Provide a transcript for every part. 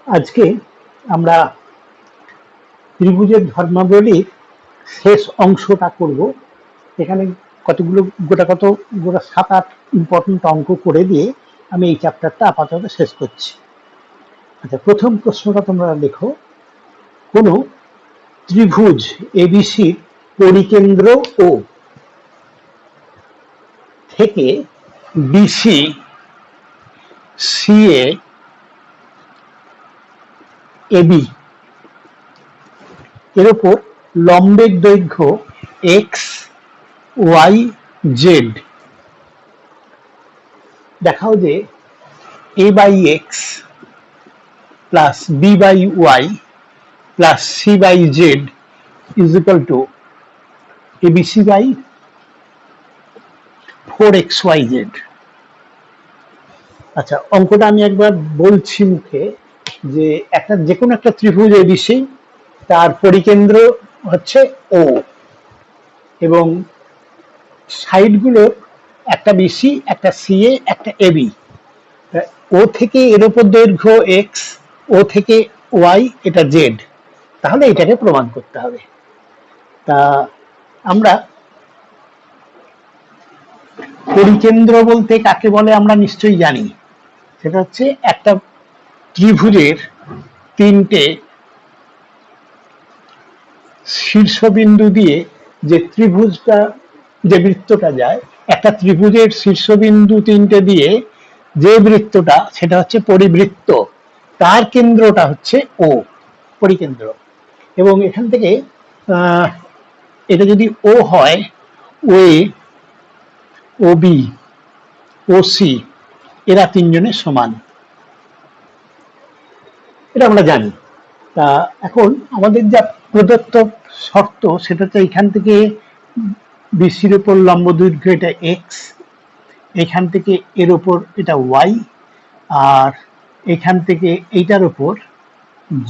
আজকে আমরা ত্রিভুজের ধর্মাবলীর শেষ অংশটা করব। এখানে কতগুলো গোটা 7-8 ইম্পর্টেন্ট অঙ্ক করে দিয়ে আমি এই চ্যাপ্টারটা আপাতত শেষ করছি। আচ্ছা, প্রথম প্রশ্নটা তোমরা লেখো, কোনো ত্রিভুজ এবিসির পরিকেন্দ্র ও থেকে বিসি, সিএ, এবি এর উপর লম্বের দৈর্ঘ্য এক্স, ওয়াই, জেড। দেখাও যে a by x plus b by y plus c by z is equal to ABC by 4xyz। আচ্ছা, অঙ্কটা আমি একবার বলছি মুখে, যে যে কোনো একটা ত্রিভুজ এবিসি, তার পরিকেন্দ্র হচ্ছে ও, এবং সাইডগুলো একটা বিসি, একটা সিএ, একটা এবি। ও থেকে এর উপর দৈর্ঘ্য এক্স, ও থেকে ওয়াই, এটা জেড। তাহলে এটাকে প্রমাণ করতে হবে। তা আমরা পরিকেন্দ্র বলতে কাকে বলে আমরা নিশ্চয়ই জানি। সেটা হচ্ছে একটা ত্রিভুজের তিনটে শীর্ষবিন্দু দিয়ে যে ত্রিভুজটা, যে বৃত্তটা যায়, একটা ত্রিভুজের শীর্ষবিন্দু তিনটে দিয়ে যে বৃত্তটা, সেটা হচ্ছে পরিবৃত্ত। তার কেন্দ্রটা হচ্ছে ও, পরিকেন্দ্র। এবং এখান থেকে এটা যদি ও হয়, ও এ, ও বি, ও সি, এরা তিনজনের সমান, এটা আমরা জানি। তা এখন আমাদের যা প্রদত্ত শর্ত, সেটা হচ্ছে এখান থেকে বিসির উপর লম্ব দৈর্ঘ্য এটা এক্স, এখান থেকে এর উপর এটা ওয়াই, আর এখান থেকে এইটার উপর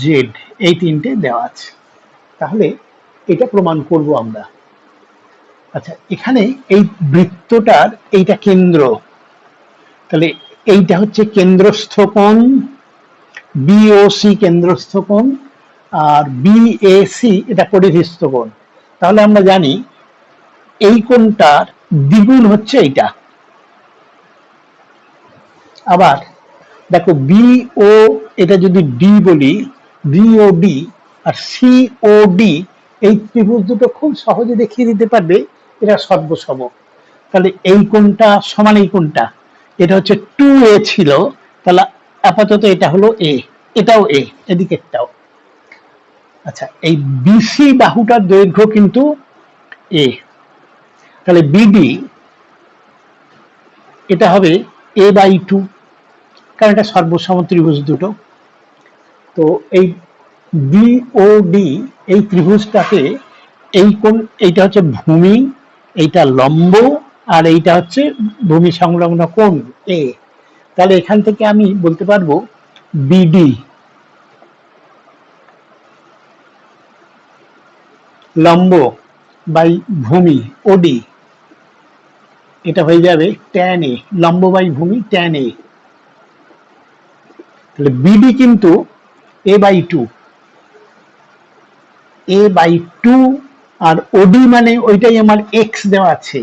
জেড, এই তিনটে দেওয়া আছে। তাহলে এটা প্রমাণ করব আমরা। আচ্ছা, এখানে এই বৃত্তটার এইটা কেন্দ্র, তাহলে এইটা হচ্ছে কেন্দ্রস্থ কোণ, বিওসি কেন্দ্রস্থ কোণ, আর বিএসি এটা পরিধিস্থ কোণ। তাহলে আমরা জানি এই কোণটার দ্বিগুণ হচ্ছে এইটা। আবার দেখো, বিও এটা যদি ডি বলি, বিওডি আর সিওডি, এই ত্রিভুজ দুটো খুব সহজে দেখিয়ে দিতে পারবে এরা সর্বসম। তাহলে এই কোণটা সমান এই কোণটা, এটা হচ্ছে 2a ছিল, তাহলে আপাতত এটা হলো এ, এটাও এ, এদিকেরটাও। আচ্ছা, এই বিসি বাহুটার দৈর্ঘ্য কিন্তু এ, তাহলে বিডি এটা হবে এ বাই 2, কারণ এটা সর্বসম ত্রিভুজ দুটো। তো এই বিওডি, এই ত্রিভুজটাকে এই কোণ, এইটা হচ্ছে ভূমি, এইটা লম্ব, আর এইটা হচ্ছে ভূমি সংলগ্ন কোণ এ। তাহলে এখান থেকে আমি বলতে পারবো বিডি লম্ব বাই ভূমি ওডি, এটা হয়ে যাবে ট্যান এ, লম্ব বাই ভূমি ট্যান এ। তাহলে বিডি কিন্তু এ বাই 2, এ বাই 2, আর ওডি মানে ওইটাই আমার এক্স দেওয়া আছে,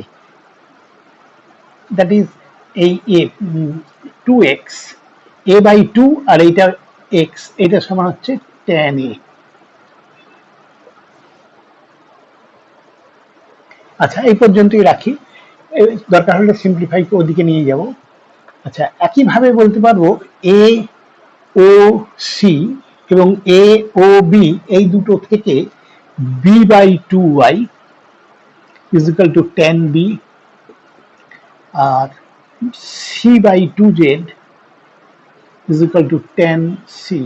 দ্যাট ইজ এই এ 2x, এ বাই 2 আর এইটা এক্স, এটা সমান হচ্ছে ট্যান এ। আচ্ছা, এই পর্যন্তই রাখি, দরকার হলে সিম্পলিফাই ওদিকে নিয়ে যাব। আচ্ছা, একইভাবে বলতে পারবো এ ও সি এবং এ ও বি, এই দুটো থেকে B by 2y is equal to tan B, আর C by 2z is equal to tan C.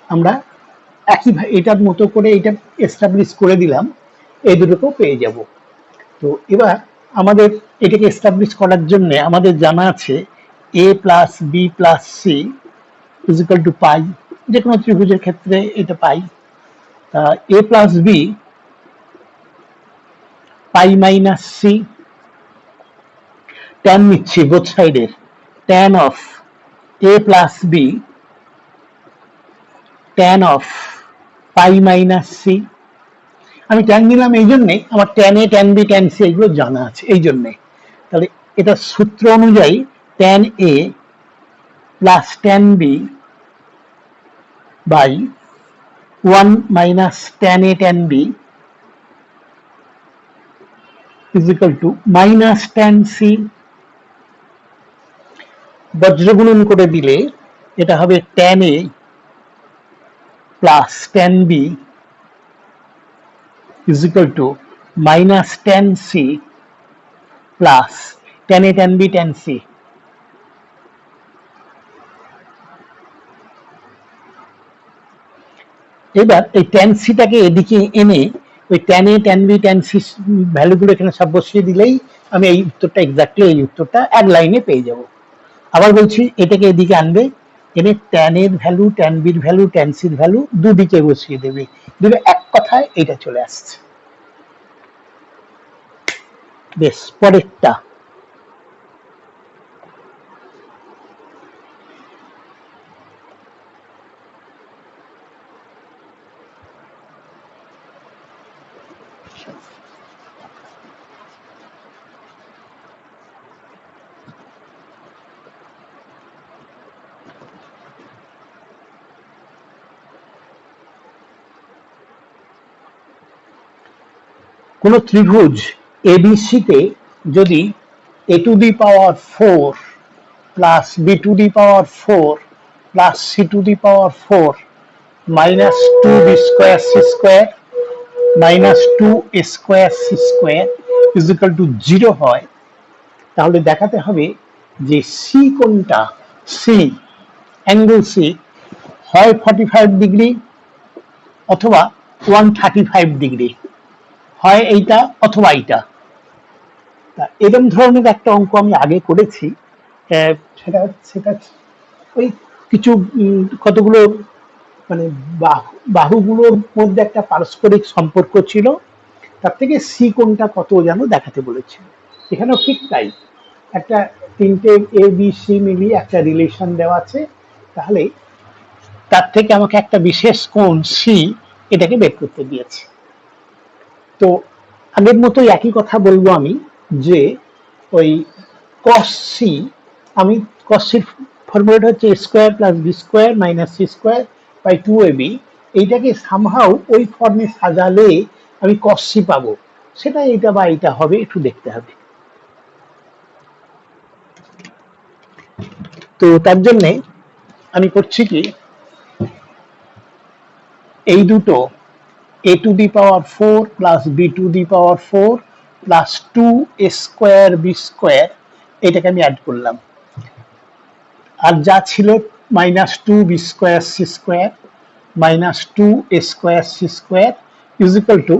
আমরা একইভাবে এটার মতো করে এটা এস্টাবলিশ করে দিলাম, এই দুটোকেও পেয়ে যাব। তো এবার আমাদের এটাকে এস্টাবলিশ করার জন্য আমাদের জানা আছে a plus B plus c is equal to pi, যে কোনো ত্রিভুজের ক্ষেত্রে এটা পাই। A plus b pi minus c, tan নিচ্ছি বোথ সাইডের, tan of a plus b tan of pi minus c। আমি tan নিলাম এই জন্যে আমার tan a tan b tan c এগুলো জানা আছে এই জন্যে। তাহলে এটা সূত্র অনুযায়ী tan a plus tan b by 1 minus tan a tan b is equal to minus tan c। বজ্রগুণন করে দিলে এটা হবে tan a plus tan b is equal to minus tan c plus tan a tan b tan c। এবার এই tan c টাকে এদিকে এনে ওই tan a tan b tan c ভ্যালুগুলো এখানে সব বসিয়ে দিলেই আমি এই উত্তরটা এক্স্যাক্টলি এই উত্তরটা এক লাইনে পেয়ে যাব। আবার বলছি এটাকে এদিকে আনবে, এনে tan এর ভ্যালু tan b এর ভ্যালু tan c এর ভ্যালু দুদিকে বসিয়ে দেবে, দিলে এক কথায় এটা চলে আসছে। বেশ, পরেরটা কোন ত্রিভুজ ABC তে যদি a to the power 4 plus b to the power 4 plus c to the power 4 minus 2b square c square minus 2a square c square is equal to 0 হয়, তাহলে দেখাতে হবে যে c কোনটা, c অ্যাঙ্গেল c হয় 45 degree অথবা 135 degree, হয় এইটা অথবা এইটা। এরকম ধরনের একটা অঙ্ক আমি আগে করেছি, সেটা ওই কিছু কতগুলো মানে বাহুগুলোর মধ্যে একটা পারস্পরিক সম্পর্ক ছিল, তার থেকে সি কোনটা কত যেন দেখাতে বলেছিল। এখানেও ঠিক তাই, একটা তিনটে এ বি সি মিলিয়ে একটা রিলেশন দেওয়া আছে, তাহলে তার থেকে আমাকে একটা বিশেষ কোণ সি এটাকে বের করতে দিয়েছে। তো আগের মতোই একই কথা বলবো আমি যে ওই cos c, আমি cos c ফর্মুলাটা হচ্ছে a square plus b square minus c square by 2ab, এইটাকে সামহাউ ওই ফর্মে সাজালে আমি cos c পাবো, সেটা এইটা বা এইটা হবে একটু দেখতে হবে। তো তার জন্যে আমি করছি কি, এই দুটো a to the power 4 plus b to the power 4 plus 2a square b square এটাকে আমি অ্যাড করলাম, আর যা ছিল minus 2b square c square minus 2a square c square is equal to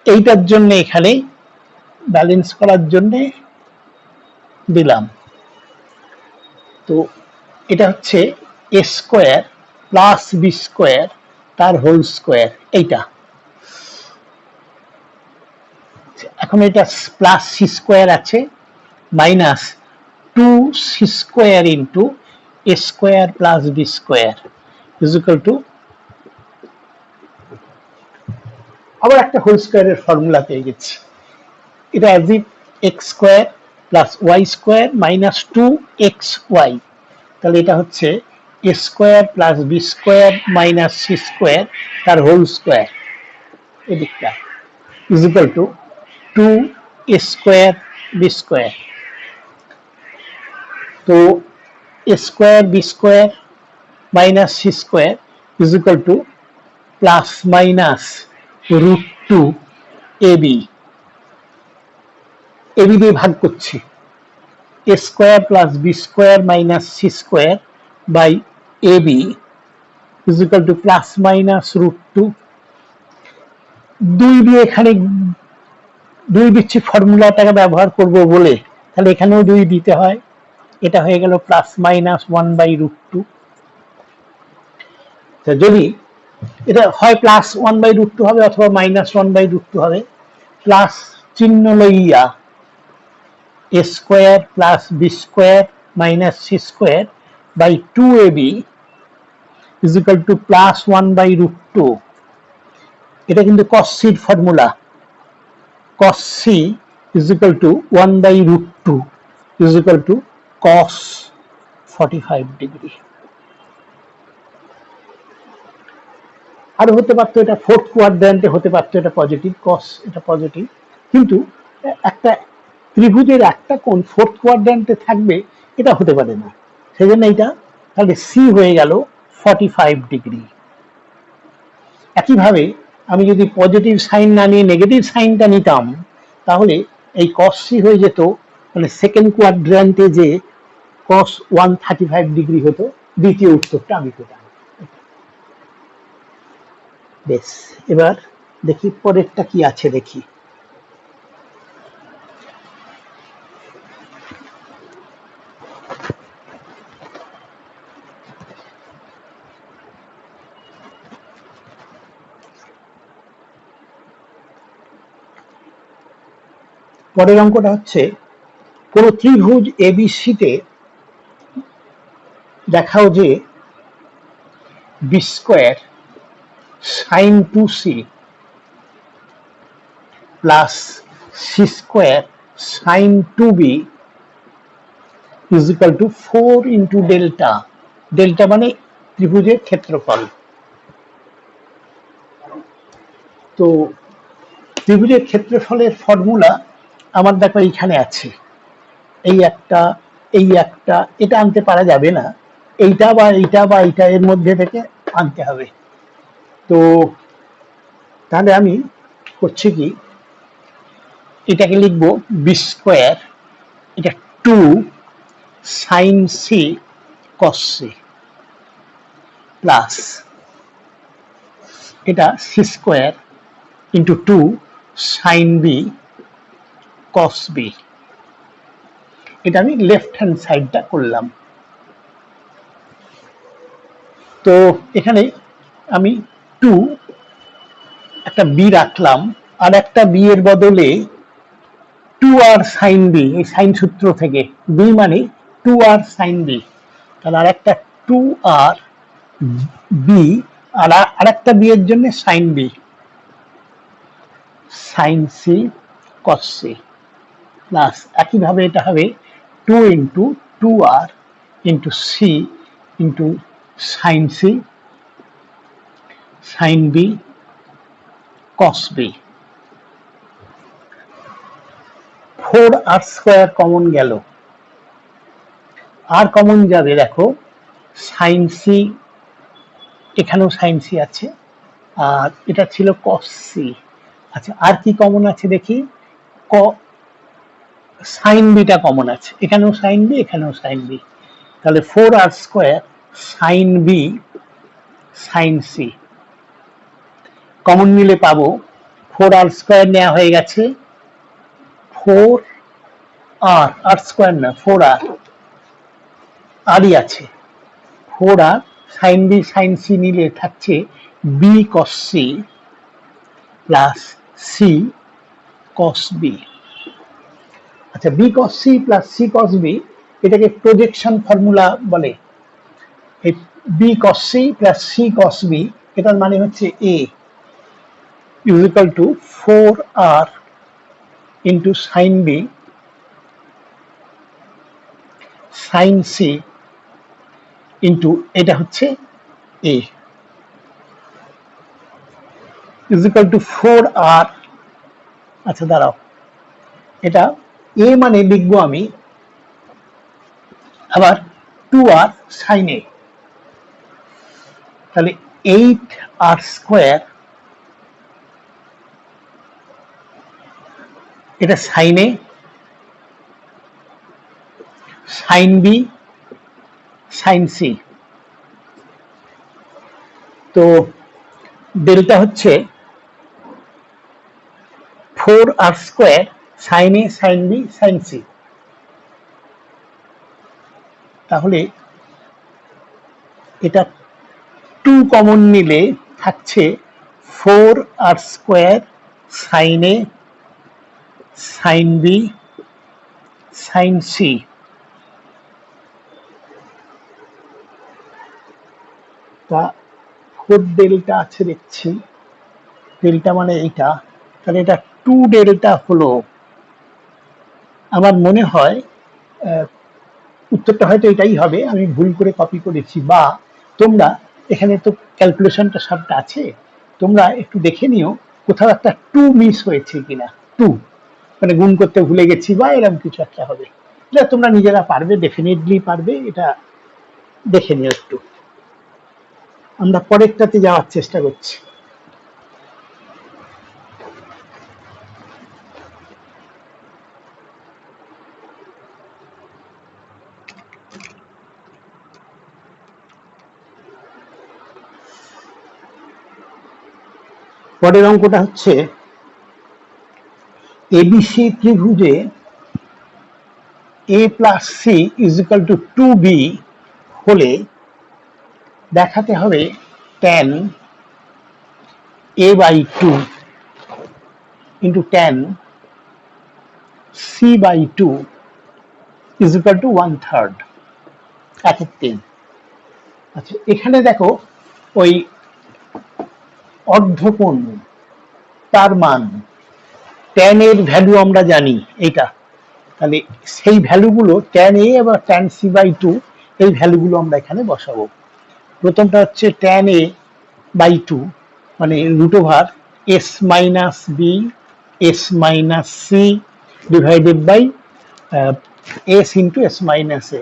এইটার জন্য এখানে ব্যালেন্স করার জন্য দিলাম। তো এটা হচ্ছে a square plus b square তার হোল স্কয়ার, এইটা এখন এটা প্লাস সি স্কয়ার আছে minus 2c square into a square plus b square is equal to, আবার একটা হোল স্কয়ারের ফর্মুলা পেয়ে গেছি, এটা as if X square plus Y square minus 2xy, তাহলে এটা হচ্ছে a square plus b square minus c square তার হোল স্কয়ার এদিকটা is equal to 2a square b square. তো a square b square minus c square is equal to plus minus √2 ab, ab দিয়ে ভাগ করছি, a square plus b square minus c square by ab is equal to plus minus √2। দুই দিয়ে এখানে দুই দিচ্ছি ফর্মুলাটাকে ব্যবহার করব বলে, তাহলে এখানেও দুই দিতে হয়, এটা হয়ে গেল প্লাস মাইনাস 1/√2। যদি এটা হয় প্লাস 1/√2 হবে অথবা মাইনাস 1/√2 হবে, প্লাস চিহ্ন লইয়া a square plus b square minus c square by 2ab is equal to plus 1/√2। এটা কিন্তু cos c এর ফর্মুলা। cos c is equal to 1/√2 is equal to cos 45 degree. আরো হতে পারতো এটা ফোর্থ কোয়াড্র্যান্টে হতে পারতো, এটা পজিটিভ cos, এটা পজিটিভ, কিন্তু একটা ত্রিভুজের একটা কোণ ফোর্থ কোয়াড্র্যান্টে থাকবে এটা হতে পারে না, সেই জন্য এটা তাহলে সি হয়ে গেল 45 ডিগ্রি। একইভাবে আমি যদি পজিটিভ সাইন না নিয়ে নেগেটিভ সাইনটা নিতাম তাহলে এই cos c হয়ে যেত, মানে সেকেন্ড কোয়াড্র্যান্টে যে cos 135 ডিগ্রি হতো, দ্বিতীয় উত্তরটা আমি পেতাম। বেশ, এবার দেখি পরেরটা কি আছে দেখি। পরের অঙ্কটা হচ্ছে কোন ত্রিভুজ এবিসিতে দেখাও যে B square sine 2c plus C square sine 2b is equal to 4 into delta. Delta মানে ত্রিভুজের ক্ষেত্রফল। তো ত্রিভুজের ক্ষেত্রফলের ফর্মুলা আমার দেখো এইখানে আছে, এই একটা, এই একটা, এটা আনতে পারা যাবে না, এইটা বা এইটা বা এইটা এর মধ্যে থেকে আনতে হবে। তো তাহলে আমি করছি কি, এটাকে লিখবো বি স্কোয়ার, এটা 2 sine C cos C plus এটা c square into 2 sine B cos b. এটা আমি লেফট হ্যান্ড সাইডটা করলাম। তো এখানে আমি 2 একটা বি রাখলাম, আর একটা বি এর বদলে 2r সাইন বি, এই সাইন সূত্র থেকে বি মানে 2r সাইন বি, তাহলে আর একটা 2r বি, আর আরেকটা বি এর জন্য sine B, sine C cos C plus একইভাবে এটা হবে 2 into 2r into C into sine C sine B cos B. 4r square common গেল, আর কমন যাবে দেখো সাইন সি, এখানেও সাইন সি আছে, আর এটা ছিল কস সি। আচ্ছা, আর কি কমন আছে দেখি, সাইন বিটা কমন আছে, এখানেও সাইন বি, এখানেও সাইন বি, তাহলে 4r square sine B sine C common নিলে পাবো 4r স্কোয়ার নেওয়া হয়ে গেছে, 4r, আর স্কোয়ার না 4r, আরই আছে 4r sign B sine c নিলে থাকছে b cos C plus c cos b. আচ্ছা, b cos C plus c cos b, এটাকে প্রজেকশন ফর্মুলা বলে। এই b cos C plus c cos b, এটার মানে হচ্ছে a is equal to 4r into sine B sine c into এটা হচ্ছে a is equal to 4r। আচ্ছা দাঁড়াও, এটা এ মানে লিখবো আমি আবার 2r সাইন এ, তাহলে 8r স্কোয়ার, এটা sign A sine B sine C, তো ডেল্টা হচ্ছে 4r square sign A sine B sine C. তাহলে এটা 2 কমন নিলে থাকছে 4r square sign A sine B sine C, তা 4 ডেল্টা আছে দেখছি, ডেল্টা মানে এইটা, তাহলে এটা 2 ডেল্টা হলো। আমার মনে হয় উত্তরটা হয়তো এটাই হবে, আমি ভুল করে কপি করেছি, বা তোমরা এখানে তো ক্যালকুলেশনটা সবটা আছে, তোমরা একটু দেখে নিও কোথাও একটা 2 মিস হয়েছে কিনা। 2 মানে গুণ করতে ভুলে গেছি বা এরকম কিছু একটা হবে। এটা তোমরা নিজেরা পারবে, ডেফিনেটলি পারবে, এটা দেখে নিও একটু। আমরা পরেরটাতে যাওয়ার চেষ্টা করছি। পরের অঙ্কটা হচ্ছে এবিসি ত্রিভুজে a plus c is equal to 2b হলে দেখাতে হবে tan a by 2 into tan c by 2 is equal to 1/3, 1/3। আচ্ছা, এখানে দেখো ওই অর্ধকোণ তার মান tan এর ভ্যালু আমরা জানি এইটা, তাহলে সেই ভ্যালুগুলো tan a এবং tan c বাই 2 এই ভ্যালুগুলো আমরা এখানে বসাবো। প্রথমটা হচ্ছে tan a বাই 2 মানে root over s minus B s minus C divided by s into s minus A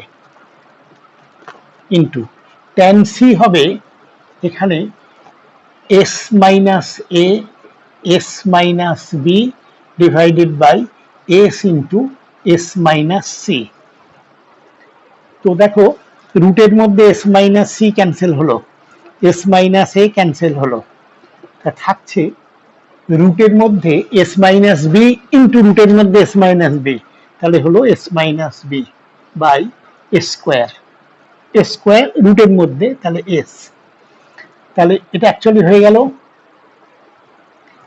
into tan c হবে এখানে s minus A s minus B divided by s into s minus C. তো দেখো রুটের মধ্যে s minus C cancel হলো, s minus A cancel হলো, তা থাকছে রুটের মধ্যে s মাইনাস বি ইন্টু রুটের মধ্যে s মাইনাস বি, তাহলে হলো s minus B by square, square রুটের মধ্যে তাহলে s, তাহলে এটা অ্যাকচুয়ালি হয়ে গেল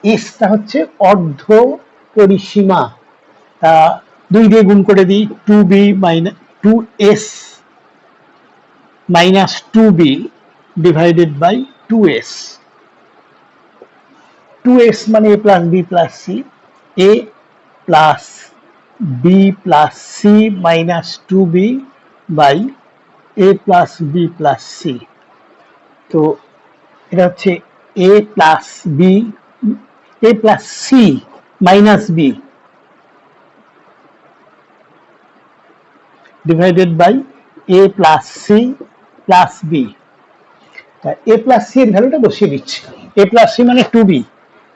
এসটা হচ্ছে অর্ধ পরিসীমা, তা 2 দিয়ে গুণ করে দিই, 2b minus 2s minus 2b divided by 2s, 2s মানে a plus B plus C, a plus B plus C minus 2b by a plus B plus C. তো এটা হচ্ছে a plus B, a plus C minus B divided by a plus C plus B. a plus C এর ভ্যালুটা বসিয়ে দিচ্ছি, a plus C মানে 2b,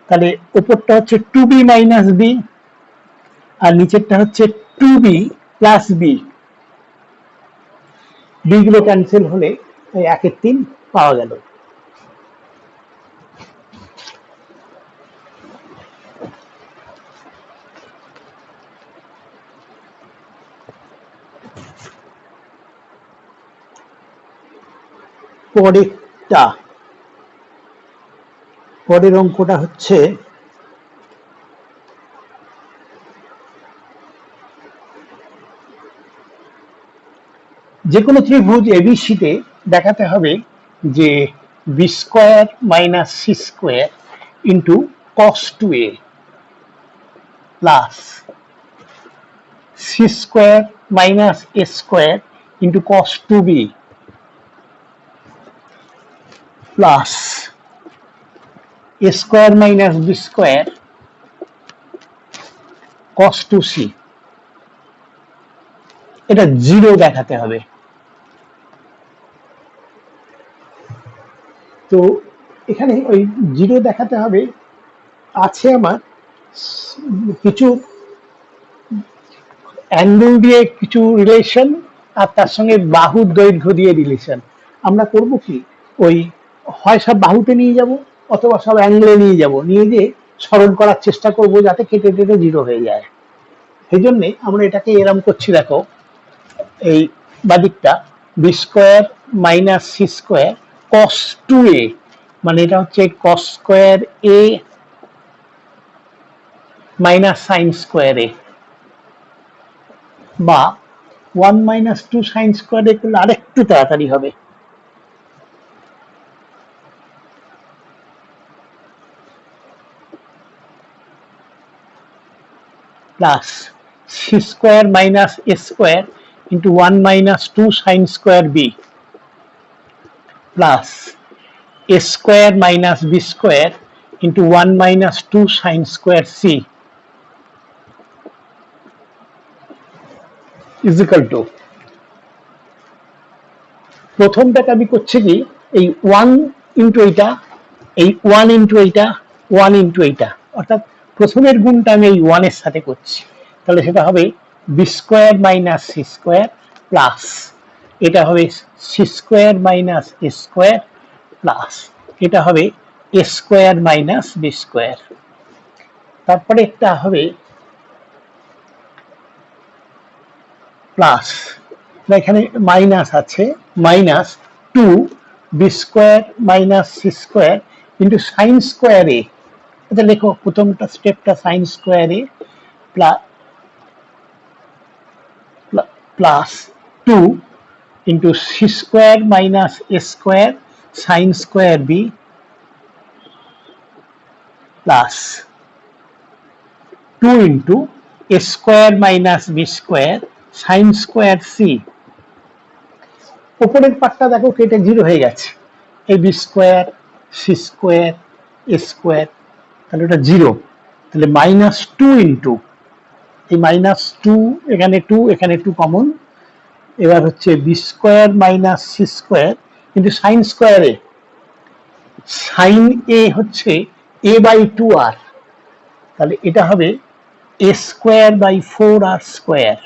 তাহলে উপরটা হচ্ছে 2b মাইনাস বি আর নিচেরটা হচ্ছে 2b প্লাস বি, বি গুলো ক্যান্সেল হলে 1/3 পাওয়া গেল। পরের অঙ্কটা হচ্ছে যে কোনো ত্রিভুজ এবিসিতে দেখাতে হবে যে B square minus C square into cos 2a plus C square minus A square into cos 2b plus a square minus B square cos 2c, এটা 0 দেখাতে হবে। তো এখানে ওই 0 দেখাতে হবে, আছে আমার কিছু অ্যাঙ্গেল দিয়ে কিছু রিলেশন আর তার সঙ্গে বাহুর দৈর্ঘ্য দিয়ে রিলেশন। আমরা করব কি, ওই হয় সব বাহুতে নিয়ে যাব অথবা সব অ্যাঙ্গেলে নিয়ে যাব, নিয়ে গিয়ে সরল করার চেষ্টা করব যাতে কেটে কেটে 0 হয়ে যায়। সেই জন্যে আমরা এটাকে এরম করছি, দেখো এই বাদিকটা b square minus C square cos 2a মানে এটা হচ্ছে cos square a minus sine square a, বা 1 মাইনাস 2 সাইন স্কোয়ার এ করলে আরেকটু তাড়াতাড়ি হবে। Plus C square minus A square into 1 minus 2 sine square B plus a square minus b square into 1 minus 2 sine square c is equal to প্রথমটাকে আমি করছি কি এই 1 into এইটা এই 1 ইনটু এইটা 1 ইনটু এইটা অর্থাৎ প্রথমের গুণটা আমি এই 1 এর সাথে করছি তাহলে সেটা হবে b square minus c square plus এটা হবে c square minus a square plus এটা হবে a square minus b square তারপরে একটা হবে প্লাস এখানে মাইনাস আছে minus 2 b square minus C square into sine square a এটা লেখো প্রথমটা স্টেপটা sine square a plus 2 into C square minus A square sine square B plus 2 into a square minus B square sine square C উপরের পার্টটা দেখো কেটে zero হয়ে গেছে এই বি স্কোয়ার সি স্কোয়ার এ স্কোয়ার তাহলে ওটা জিরো তাহলে মাইনাস 2 ইন্টু এই মাইনাস 2 এখানে 2 এখানে 2 কমন এবার হচ্ছে B square minus C square কিন্তু sine square a sine a হচ্ছে এ বাই 2 আর তাহলে এটা হবে এ স্কোয়ার বাই 4 আর স্কোয়ার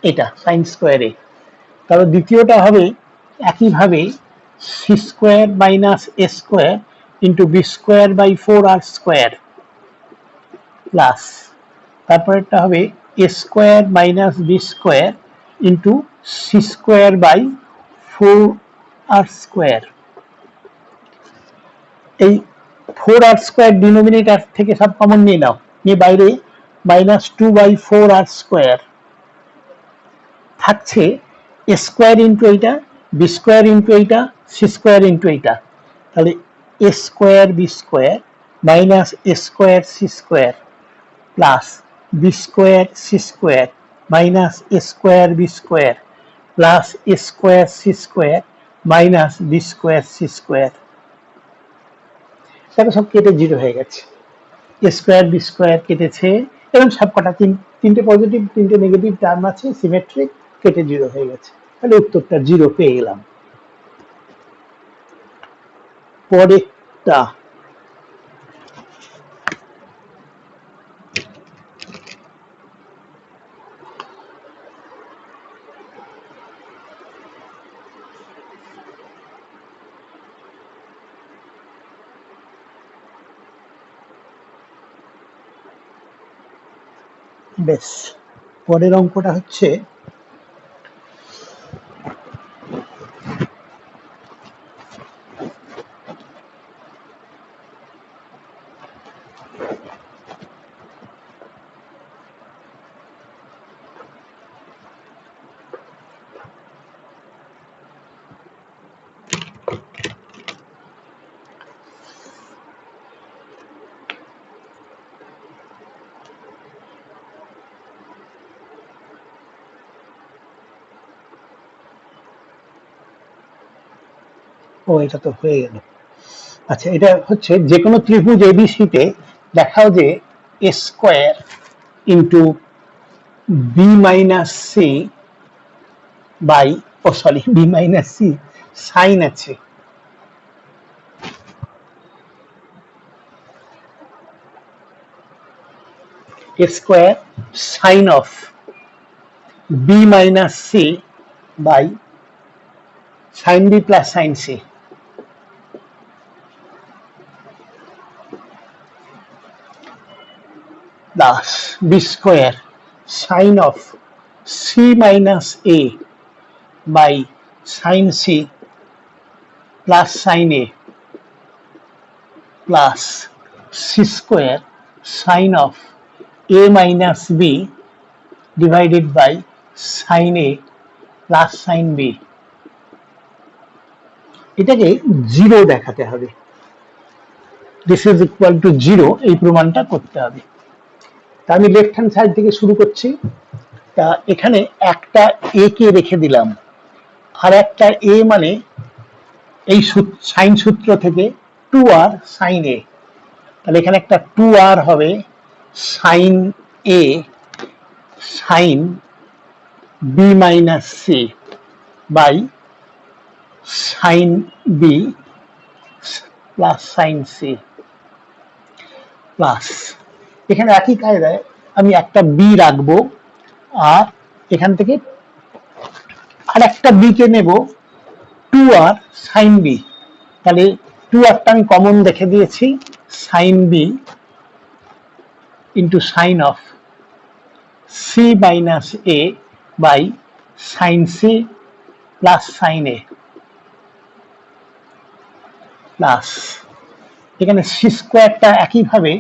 এটা সাইন স্কোয়ার এ তাহলে দ্বিতীয়টা হবে একইভাবে c square minus A square into b square by 4 R square plus তারপরেরটা হবে এ square minus B square into C square by 4 R square এই 4 আর স্কোয়ার ডিনোমিনেটর থেকে সব কমন নিয়ে নাও নিয়ে বাইরে মাইনাস 2 বাই 4 আর স্কোয়ার থাকছে এ স্কোয়ার ইন্টু এইটা বি স্কোয়ার ইন্টু এইটা সি স্কোয়ার ইন্টু এইটা তাহলে a square b square minus A square c square plus b square c square minus A square b square plus a square c square minus B square c square দেখো সব কেটে zero হয়ে গেছে এ square b square কেটেছে এবং সবকটা তিনটে positive তিনটে নেগেটিভ টার্ম আছে সিমেট্রিক কেটে জিরো হয়ে গেছে তাহলে উত্তরটা জিরো পেয়ে গেলাম পরেরটা বেশ পরের অঙ্কটা হচ্ছে ও এটা তো হয়ে গেল আচ্ছা এটা হচ্ছে যে কোনো ত্রিভুজ এবিসিতে দেখাও যে a square into b minus C by oh sorry b minus c sine আছে a square sine of b minus C by sine B plus sine C plus b square sine of C minus A by sine C plus sine A plus C square sine of A minus B divided by sine A plus sine b এটাকে zero দেখাতে হবে this is equal to zero এই প্রমাণটা করতে হবে তা আমি left hand side থেকে শুরু করছি। তা এখানে একটা এ কে রেখে দিলাম, আর একটা এ মানে এই সাইন সূত্র থেকে 2r সাইন এ, তাহলে এখানে একটা 2r হবে sine A sine B minus C by sine B plus sine C plus, এখানে একই কায়দায় আমি একটা বি রাখবো, আর এখান থেকে আর একটা বি কে নেব 2r সাইন বি, তাহলে 2rটা আমি কমন রেখে দিয়েছি, sine B into sine of C minus A by sine C plus sine A plus, এখানে সি স্কোয়ারটা একইভাবে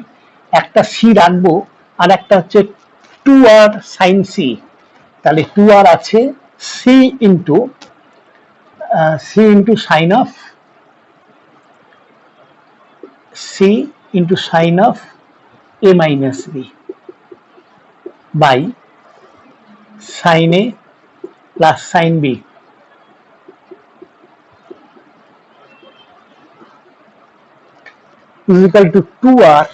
একটা সি রাখবো, আর একটা হচ্ছে 2r সাইন সি, তাহলে 2r আছে C into sine of C into sine of A minus B by sine A plus sine B, is equal to 2r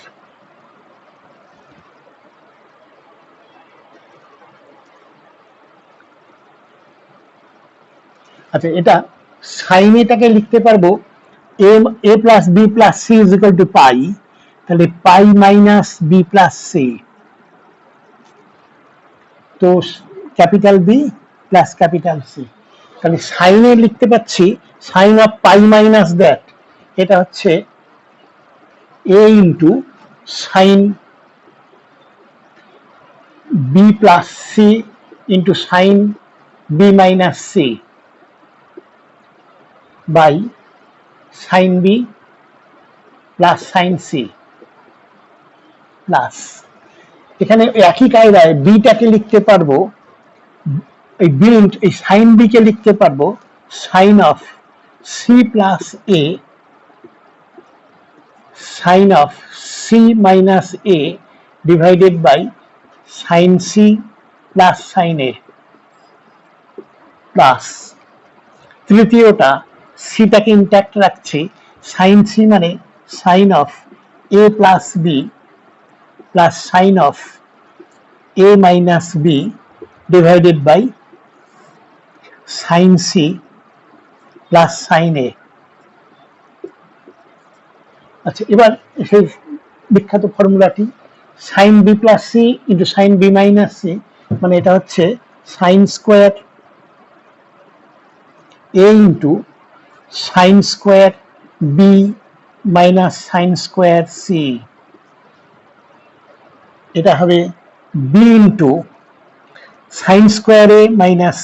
আচ্ছা, এটা সাইন এটাকে লিখতে পারবো a plus B plus c is equal to pi, তাহলে pi minus b plus C, তো capital B plus capital C, তাহলে সাইনে লিখতে পাচ্ছি sine of pi minus that, এটা হচ্ছে a into sine B plus C into sine B minus C by sine B plus sine C plus, এখানে একই কায়দায় বিটাকে লিখতে পারবো, এই বি এই সাইন বি কে লিখতে পারবো sine of c plus a sine of C minus a divided by sine C plus sine A plus, তৃতীয়টা সিটাকে ইন্ট্যাক্ট রাখছি, সাইন সি মানে sine of a plus B plus sine of A minus B divided by sine C plus sine a. আচ্ছা, এবার সেই বিখ্যাত ফর্মুলাটি sine B plus C into sine B minus c, মানে এটা হচ্ছে সাইন স্কোয়ার এ into sine square B minus sine square c, এটা হবে B into sine square a minus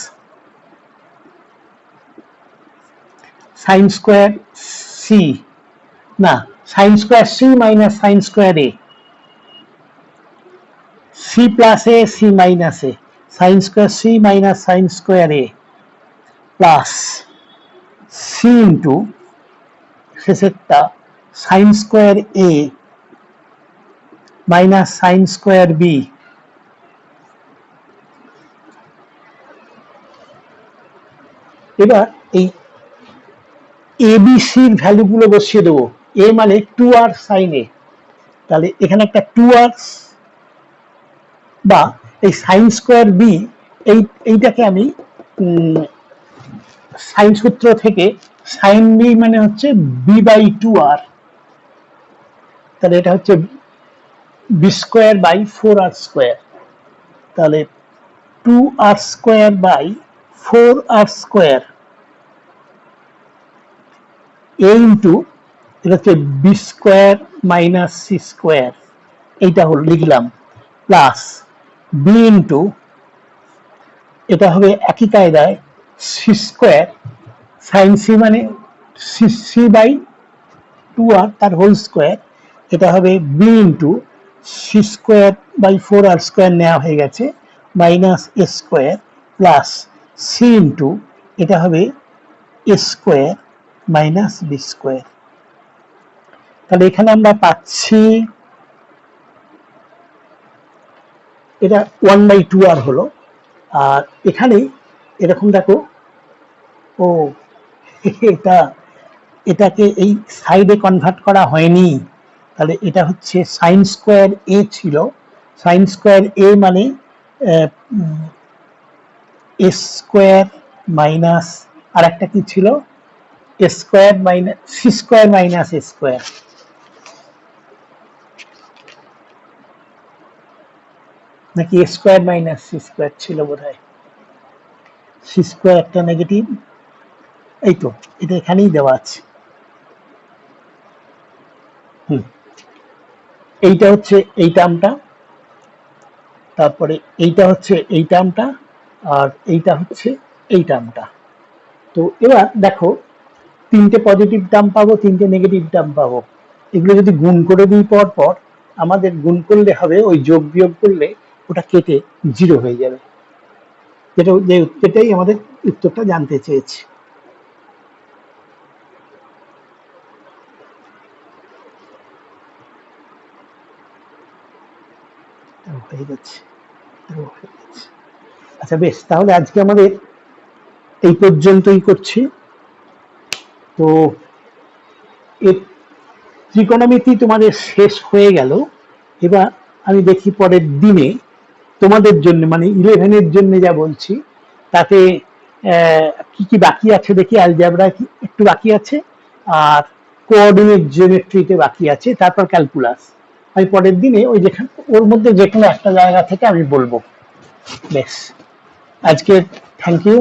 sine square c, না sine square c minus sine square a, c plus a c minus a, sine square c minus sine square a plus C into শেষেরটা sine square a minus sine square b, এবার এই A B সির ভ্যালুগুলো বসিয়ে দেবো, এ মানে 2r sign এ, তাহলে এখানে একটা 2r বা এই সাইন স্কোয়ার বি, এইটাকে আমি সাইন সূত্র থেকে সাইন বি মানে হচ্ছে বি বাই 2r, তাহলে এটা হচ্ছে B square by 4r square, তাহলে 2r square by 4r square A into এটা হচ্ছে B square minus C square, এইটা হল লিখলাম, প্লাস বি ইন্টু এটা হবে একই কায়দায় সি স্কোয়ার সাইন সি মানে সি বাই 2r তার হোল স্কোয়ার, এটা হবে B into C square by 4r square নেওয়া হয়ে গেছে মাইনাস এ স্কোয়ার প্লাস সি ইন্টু এটা হবে এ স্কোয়ার মাইনাস বি স্কোয়ার, তাহলে এখানে আমরা পাচ্ছি এটা 1/2r হলো। আর এখানে এরকম দেখো, ও এটা এটাকে এই সাইডে কনভার্ট করা হয়নি, তাহলে এটা হচ্ছে সাইন স্কোয়ার এ ছিল। সাইন স্কোয়ার এ মানে এ স্কোয়ার মাইনাস আর একটা কি ছিল, A square minus C square minus A square, নাকি A square minus C square ছিল বোধ হয়। সি স্কোয়ার একটা নেগেটিভ, এই তো এটা এখানেই দেওয়া আছে। এইটা হচ্ছে এই টার্মটা, তারপরে এইটা হচ্ছে এই টার্মটা, আর এইটা হচ্ছে এই টার্মটা। তো এবার দেখো, তিনটে পজিটিভ টার্ম পাবো, তিনটে নেগেটিভ টার্ম পাবো। এগুলো যদি গুণ করে দিই পর পর, আমাদের গুণ করলে হবে ওই যোগ বিয়োগ করলে ওটা কেটে 0 হয়ে যাবে। যেটাই আমাদের উত্তরটা জানতে চেয়েছি। হয়ে যাচ্ছে। আচ্ছা বেশ, তাহলে আজকে আমাদের এই পর্যন্তই করছি। তো এর ত্রিকোণমিতি তোমাদের শেষ হয়ে গেল। এবার আমি দেখি পরের দিনে তোমাদের জন্য, মানে 11-এর জন্য যা বলছি তাতে কি কি বাকি আছে দেখি। অ্যালজেব্রা একটু বাকি আছে, আর কোঅর্ডিনেট জিওমেট্রিতে বাকি আছে, তারপর ক্যালকুলাস। আমি পরের দিনে ওই যেখানে ওর মধ্যে যে কোনো একটা জায়গা থেকে আমি বলবো। বেশ, আজকে থ্যাংক ইউ।